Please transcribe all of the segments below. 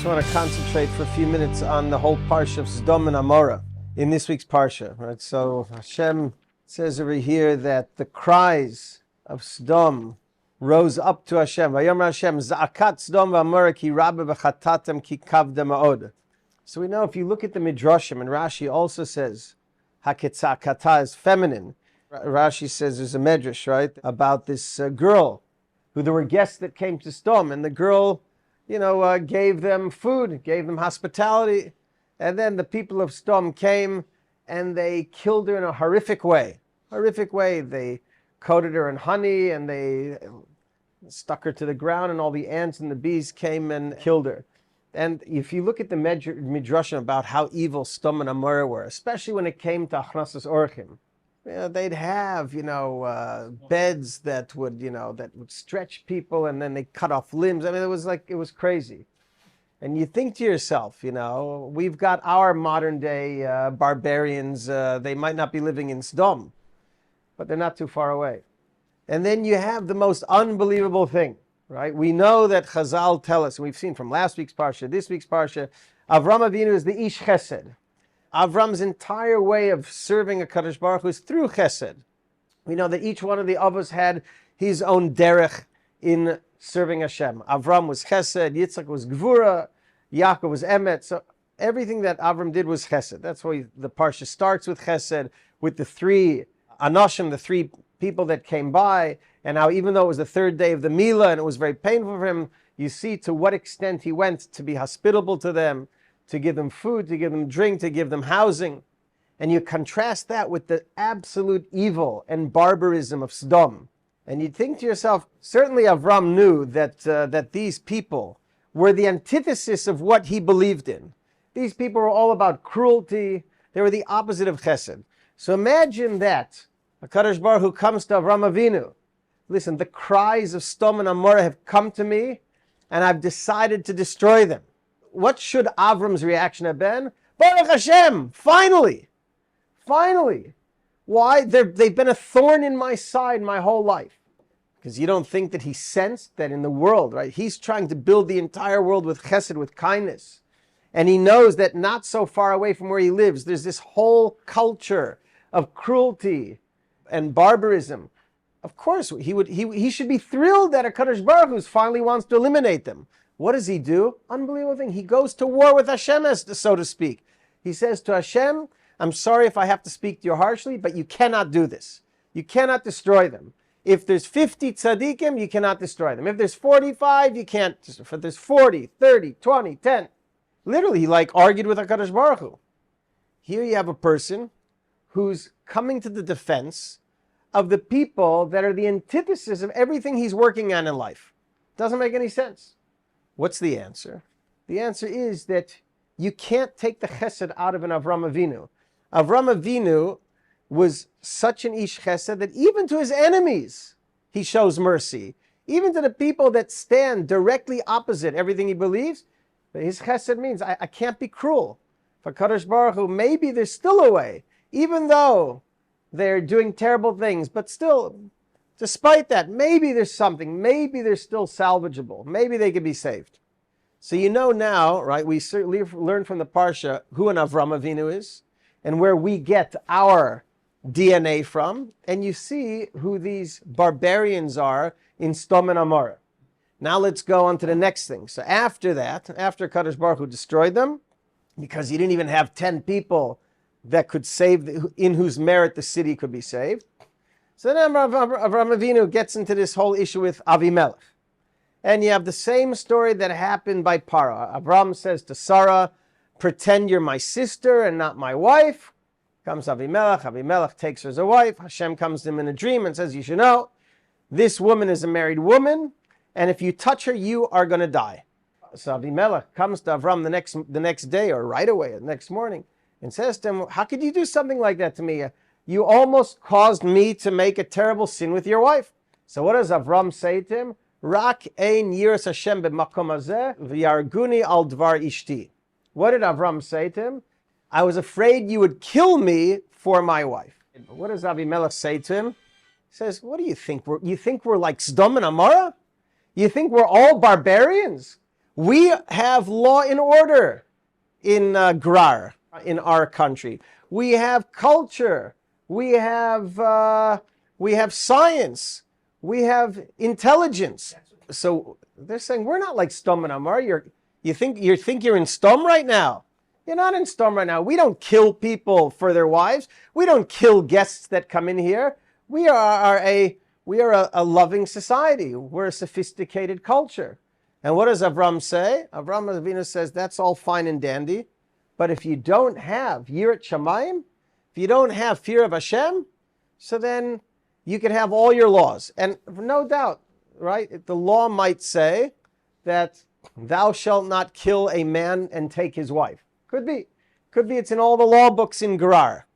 just want to concentrate for a few minutes on the whole parsha of Sodom and Gomorrah in this week's parsha. Right? So Hashem says over here that the cries of Sodom rose up to Hashem. Vayomer Hashem, Za'akat Sodom v'Gomorrah ki rabbe v'chatatem ki kavda ma'od. So we know if you look at the Midrashim, and Rashi also says, Haketzakata is feminine. Rashi says there's a Medrash, right, about this girl who there were guests that came to Sodom, and the girl, gave them food, gave them hospitality, and then the people of Sodom came and they killed her in a horrific way. They coated her in honey and they stuck her to the ground, and all the ants and the bees came and killed her. And if you look at the Midrashim about how evil Sodom and Gomorrah were, especially when it came to Achnasas Orchim, they'd have, beds that would stretch people, and then they cut off limbs. I mean, it was crazy. And you think to yourself, we've got our modern day barbarians. They might not be living in Sodom, but they're not too far away. And then you have the most unbelievable thing, right? We know that Chazal tell us, and we've seen from last week's parsha, this week's parsha, Avram Avinu is the Ish Chesed. Avram's entire way of serving a Kadosh Baruch Hu is through Chesed. We know that each one of the Avos had his own derech in serving Hashem. Avram was Chesed, Yitzchak was Gvura, Yaakov was Emet. So everything that Avram did was Chesed. That's why the parsha starts with Chesed, with the three Anoshim, the three people that came by, and how even though it was the third day of the Milah and it was very painful for him, you see to what extent he went to be hospitable to them, to give them food, to give them drink, to give them housing. And you contrast that with the absolute evil and barbarism of Sodom. And you think to yourself, certainly Avram knew that these people were the antithesis of what he believed in. These people were all about cruelty. They were the opposite of Chesed. So imagine that HaKadosh Baruch Hu comes to Avram Avinu. Listen, the cries of Sodom and Gomorrah have come to me, and I've decided to destroy them. What should Avram's reaction have been? Baruch Hashem, finally. Why? They've been a thorn in my side my whole life. Because you don't think that he sensed that in the world, right? He's trying to build the entire world with chesed, with kindness. And he knows that not so far away from where he lives, there's this whole culture of cruelty and barbarism. Of course, he should be thrilled that HaKadosh Baruch Hu finally wants to eliminate them. What does he do? Unbelievable thing. He goes to war with Hashem, so to speak. He says to Hashem, I'm sorry if I have to speak to you harshly, but you cannot do this. You cannot destroy them. If there's 50 tzaddikim, you cannot destroy them. If there's 45, you can't. If there's 40, 30, 20, 10. Literally, he argued with HaKadosh Baruch Hu. Here you have a person who's coming to the defense of the people that are the antithesis of everything he's working on in life. Doesn't make any sense. What's the answer? The answer is that you can't take the chesed out of an Avram Avinu. Avram Avinu was such an ish chesed that even to his enemies he shows mercy. Even to the people that stand directly opposite everything he believes, his chesed means I can't be cruel. For Kadosh Baruch Hu, maybe there's still a way, even though they're doing terrible things, but still, despite that, maybe there's something, maybe they're still salvageable, maybe they could be saved. So now, right, we certainly learned from the Parsha who an Avram Avinu is, and where we get our DNA from, and you see who these barbarians are in Sodom and Gomorrah. Now let's go on to the next thing. So after that, after Kadosh Baruch Hu destroyed them, because he didn't even have 10 people that could save, in whose merit the city could be saved. So then Avram Avinu gets into this whole issue with Avimelech. And you have the same story that happened by Parah. Avram says to Sarah, pretend you're my sister and not my wife. Comes Avimelech. Avimelech takes her as a wife. Hashem comes to him in a dream and says, you should know, this woman is a married woman, and if you touch her, you are going to die. So Avimelech comes to Avram the next day, or right away, the next morning, and says to him, how could you do something like that to me? You almost caused me to make a terrible sin with your wife. So what does Avram say to him? Rak ein yiras Hashem b'makom hazeh v'yarguni al dvar ishti. What did Avram say to him? I was afraid you would kill me for my wife. What does Avimelech say to him? He says, what do you think? You think we're like Sodom and Gomorrah? You think we're all barbarians? We have law and order in Grar, in our country. We have culture. We have science. We have intelligence. So they're saying we're not like Sodom and Gomorrah. You think you're in Sodom right now? You're not in Sodom right now. We don't kill people for their wives. We don't kill guests that come in here. We are a loving society. We're a sophisticated culture. And what does Avram say? Avram Avinu says that's all fine and dandy, but if you don't have Yirat Shamayim, if you don't have fear of Hashem, so then you can have all your laws. And no doubt, right? The law might say that thou shalt not kill a man and take his wife. Could be it's in all the law books in Gerar.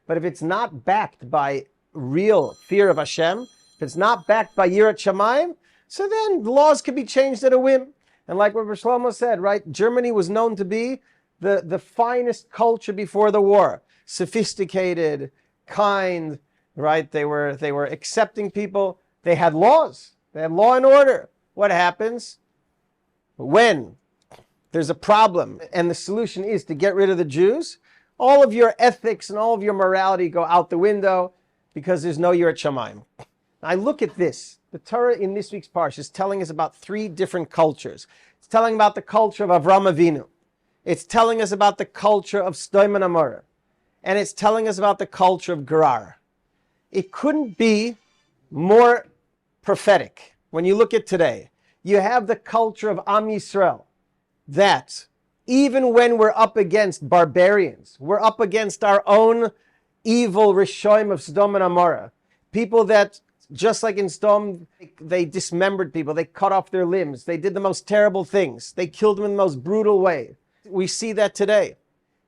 But if it's not backed by real fear of Hashem, if it's not backed by Yirat Shamayim, so then the laws can be changed at a whim. And like Rabbi Shlomo said, right, Germany was known to be the finest culture before the war. Sophisticated, kind, right? They were accepting people. They had laws. They had law and order. What happens when there's a problem and the solution is to get rid of the Jews? All of your ethics and all of your morality go out the window because there's no Yirat Shamayim. I look at this. The Torah in this week's parsha is telling us about 3 different cultures. It's telling about the culture of Avram Avinu. It's telling us about the culture of Sodom and Gomorrah. And it's telling us about the culture of Gerar. It couldn't be more prophetic. When you look at today, you have the culture of Am Yisrael, that even when we're up against barbarians, we're up against our own evil Rishoim of Sodom and Gomorrah, people that, just like in Sodom, they dismembered people, they cut off their limbs, they did the most terrible things, they killed them in the most brutal way. We see that today.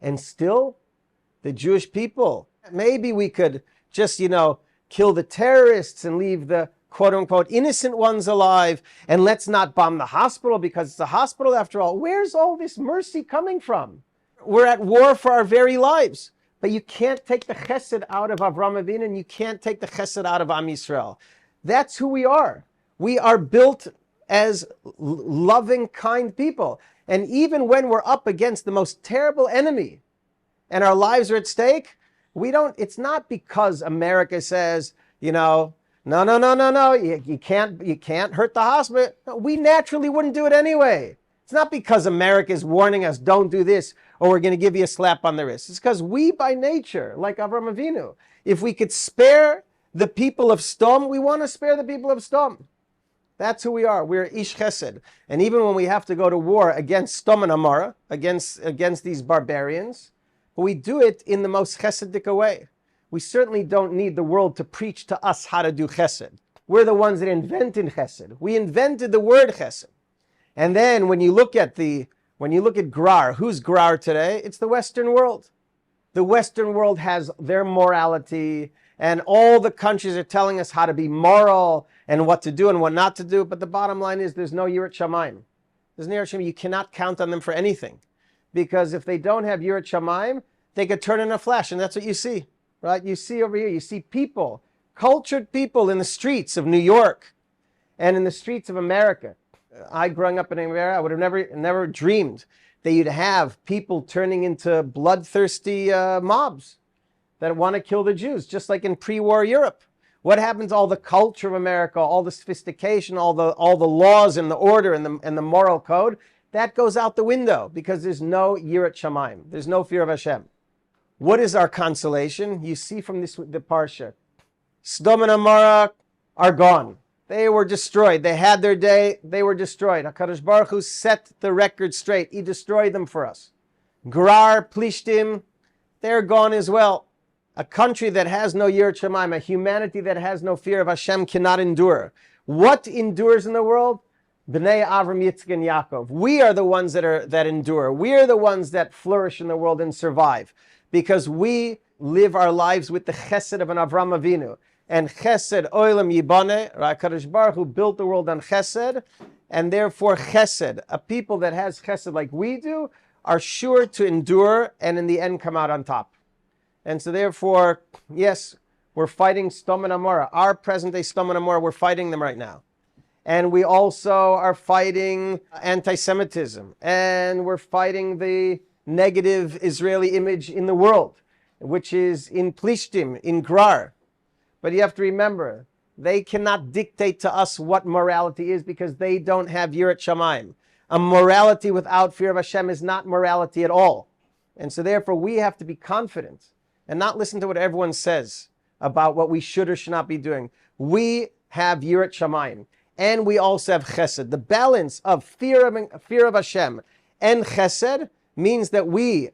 And still, the Jewish people, maybe we could just, kill the terrorists and leave the quote-unquote innocent ones alive, and let's not bomb the hospital because it's a hospital after all. Where's all this mercy coming from? We're at war for our very lives. But you can't take the chesed out of Avram Avinu, and you can't take the chesed out of Am Yisrael. That's who we are. We are built as loving, kind people. And even when we're up against the most terrible enemy and our lives are at stake, it's not because America says, no, you can't hurt the hospital. No, we naturally wouldn't do it anyway. It's not because America is warning us, don't do this, or we're going to give you a slap on the wrist. It's because we, by nature, like Avram Avinu, if we could spare the people of Sodom, we want to spare the people of Sodom. That's who we are. We're Ish Chesed. And even when we have to go to war against Sodom and Gomorrah, against these barbarians, we do it in the most chesedic way. We certainly don't need the world to preach to us how to do chesed. We're the ones that invented chesed. We invented the word chesed. And then when you look at Gerar, who's Gerar today? It's the Western world. The Western world has their morality, and all the countries are telling us how to be moral and what to do and what not to do. But the bottom line is there's no Yirat Shamayim. There's no Yirat Shamayim. You cannot count on them for anything. Because if they don't have Yirat Shamayim, they could turn in a flash, and that's what you see. Right? You see over here, you see people, cultured people in the streets of New York and in the streets of America. I growing up in America, I would have never dreamed that you'd have people turning into bloodthirsty mobs that want to kill the Jews, just like in pre-war Europe. What happens to all the culture of America, all the sophistication, all the laws and the order and the moral code? That goes out the window because there's no Yirat Shamayim. There's no fear of Hashem. What is our consolation? You see from the parsha, Sodom and Gomorrah are gone. They were destroyed. They had their day. They were destroyed. HaKadosh Baruch Hu set the record straight. He destroyed them for us. Gerar, Plishtim, they're gone as well. A country that has no Yirat Shamayim, a humanity that has no fear of Hashem cannot endure. What endures in the world? B'nai Avram, Yitzchak, and Yaakov. We are the ones that endure. We are the ones that flourish in the world and survive. Because we live our lives with the chesed of an Avram Avinu. And chesed oilam yibane, HaKadosh Baruch Hu built the world on chesed, and therefore chesed, a people that has chesed like we do, are sure to endure and in the end come out on top. And so therefore, yes, we're fighting Sodom and Gomorrah. Our present day Sodom and Gomorrah, we're fighting them right now. And we also are fighting anti-Semitism. And we're fighting the negative Israeli image in the world, which is in Plishtim, in Grar. But you have to remember, they cannot dictate to us what morality is because they don't have Yirat Shamayim. A morality without fear of Hashem is not morality at all. And so therefore we have to be confident and not listen to what everyone says about what we should or should not be doing. We have Yirat Shamayim. And we also have Chesed. The balance of fear of Hashem and Chesed means that we,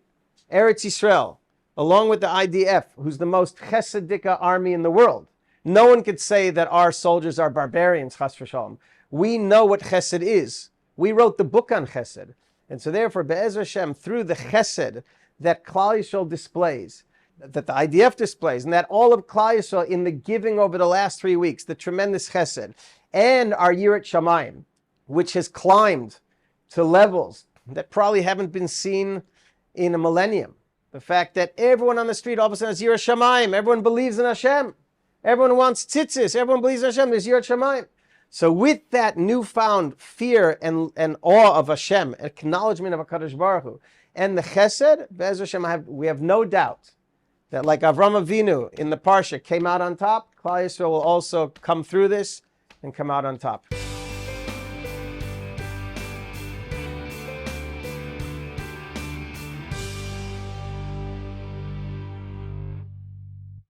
Eretz Yisrael, along with the IDF, who's the most Chesedika army in the world, no one could say that our soldiers are barbarians, Chas v'shalom. We know what Chesed is. We wrote the book on Chesed. And so therefore, Be'ezra Hashem, through the Chesed that Klal Yisrael displays, that the IDF displays, and that all of Klal Yisrael in the giving over the last 3 weeks, the tremendous Chesed, and our Yirat Shamayim, which has climbed to levels that probably haven't been seen in a millennium. The fact that everyone on the street all of a sudden has Yirat Shamayim, everyone believes in Hashem, everyone wants tzitzis, everyone believes in Hashem, there's Yirat Shamayim. So with that newfound fear and awe of Hashem, acknowledgement of HaKadosh Baruch Hu, and the Chesed, Be'ez Hashem, we have no doubt that like Avram Avinu in the Parsha came out on top, Klal Yisrael will also come through this and come out on top.